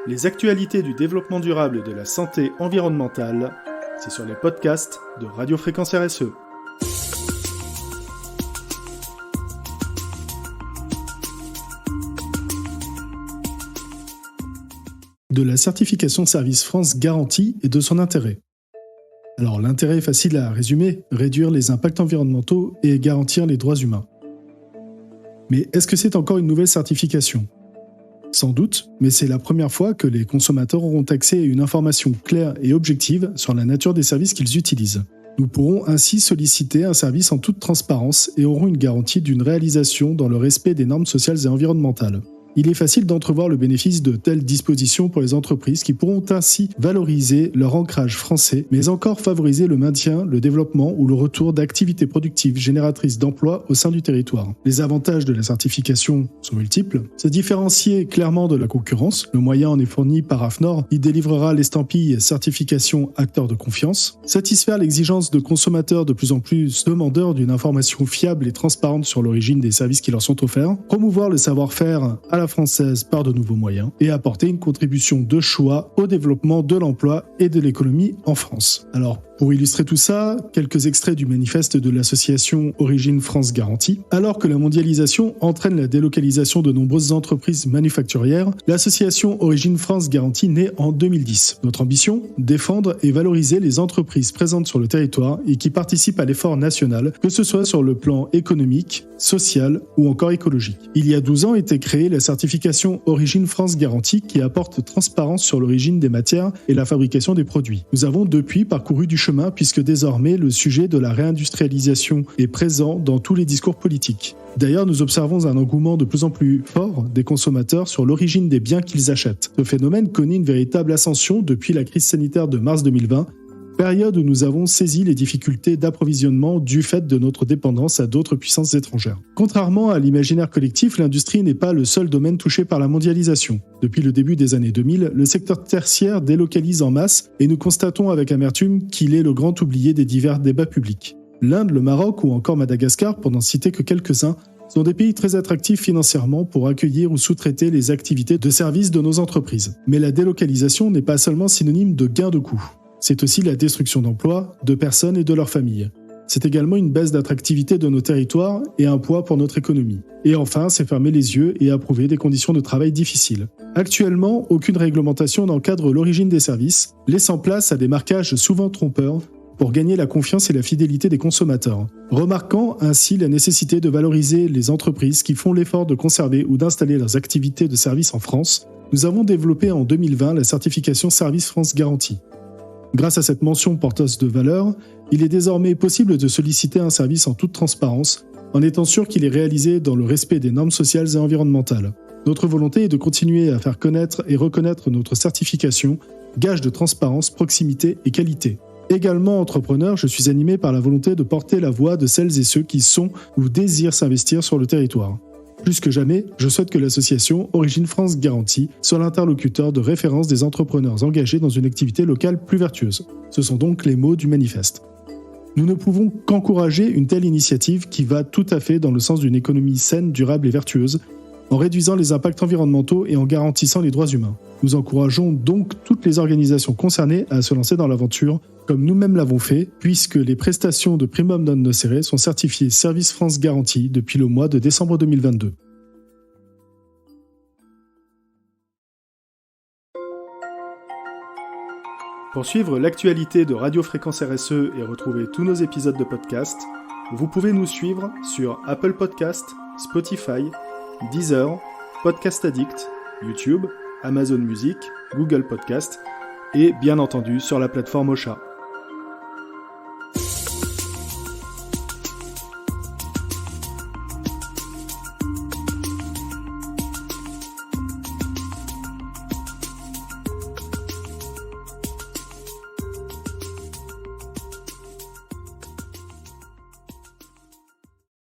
Les actualités du développement durable et de la santé environnementale, c'est sur les podcasts de Radio Fréquence RSE. De la certification Service France Garantie et de son intérêt. Alors l'intérêt est facile à résumer, réduire les impacts environnementaux et garantir les droits humains. Mais est-ce que c'est encore une nouvelle certification ? Sans doute, mais c'est la première fois que les consommateurs auront accès à une information claire et objective sur la nature des services qu'ils utilisent. Nous pourrons ainsi solliciter un service en toute transparence et aurons une garantie d'une réalisation dans le respect des normes sociales et environnementales. Il est facile d'entrevoir le bénéfice de telles dispositions pour les entreprises qui pourront ainsi valoriser leur ancrage français, mais encore favoriser le maintien, le développement ou le retour d'activités productives génératrices d'emplois au sein du territoire. Les avantages de la certification sont multiples. Se différencier clairement de la concurrence, le moyen en est fourni par AFNOR, il délivrera l'estampille certification acteur de confiance. Satisfaire l'exigence de consommateurs de plus en plus demandeurs d'une information fiable et transparente sur l'origine des services qui leur sont offerts. Promouvoir le savoir-faire à la française par de nouveaux moyens et apporter une contribution de choix au développement de l'emploi et de l'économie en France. Alors, pour illustrer tout ça, quelques extraits du manifeste de l'association Origine France Garantie. Alors que la mondialisation entraîne la délocalisation de nombreuses entreprises manufacturières, l'association Origine France Garantie naît en 2010. Notre ambition ? Défendre et valoriser les entreprises présentes sur le territoire et qui participent à l'effort national, que ce soit sur le plan économique, social ou encore écologique. Il y a 12 ans était créée la certification Origine France Garantie qui apporte transparence sur l'origine des matières et la fabrication des produits. Nous avons depuis parcouru du chemin puisque désormais le sujet de la réindustrialisation est présent dans tous les discours politiques. D'ailleurs, nous observons un engouement de plus en plus fort des consommateurs sur l'origine des biens qu'ils achètent. Ce phénomène connaît une véritable ascension depuis la crise sanitaire de mars 2020, période où nous avons saisi les difficultés d'approvisionnement du fait de notre dépendance à d'autres puissances étrangères. Contrairement à l'imaginaire collectif, l'industrie n'est pas le seul domaine touché par la mondialisation. Depuis le début des années 2000, le secteur tertiaire délocalise en masse et nous constatons avec amertume qu'il est le grand oublié des divers débats publics. L'Inde, le Maroc ou encore Madagascar, pour n'en citer que quelques-uns, sont des pays très attractifs financièrement pour accueillir ou sous-traiter les activités de services de nos entreprises. Mais la délocalisation n'est pas seulement synonyme de gain de coûts. C'est aussi la destruction d'emplois, de personnes et de leurs familles. C'est également une baisse d'attractivité de nos territoires et un poids pour notre économie. Et enfin, c'est fermer les yeux et approuver des conditions de travail difficiles. Actuellement, aucune réglementation n'encadre l'origine des services, laissant place à des marquages souvent trompeurs pour gagner la confiance et la fidélité des consommateurs. Remarquant ainsi la nécessité de valoriser les entreprises qui font l'effort de conserver ou d'installer leurs activités de service en France, nous avons développé en 2020 la certification Service France Garantie. Grâce à cette mention porteuse de valeur, il est désormais possible de solliciter un service en toute transparence, en étant sûr qu'il est réalisé dans le respect des normes sociales et environnementales. Notre volonté est de continuer à faire connaître et reconnaître notre certification, gage de transparence, proximité et qualité. Également entrepreneur, je suis animé par la volonté de porter la voix de celles et ceux qui sont ou désirent s'investir sur le territoire. Plus que jamais, je souhaite que l'association Origine France Garantie soit l'interlocuteur de référence des entrepreneurs engagés dans une activité locale plus vertueuse. Ce sont donc les mots du manifeste. Nous ne pouvons qu'encourager une telle initiative qui va tout à fait dans le sens d'une économie saine, durable et vertueuse, en réduisant les impacts environnementaux et en garantissant les droits humains. Nous encourageons donc toutes les organisations concernées à se lancer dans l'aventure, comme nous-mêmes l'avons fait, puisque les prestations de Primum non nocere sont certifiées Service France Garantie depuis le mois de décembre 2022. Pour suivre l'actualité de Radio Fréquence RSE et retrouver tous nos épisodes de podcast, vous pouvez nous suivre sur Apple Podcast, Spotify, Deezer, Podcast Addict, YouTube, Amazon Music, Google Podcast et bien entendu sur la plateforme Ocha.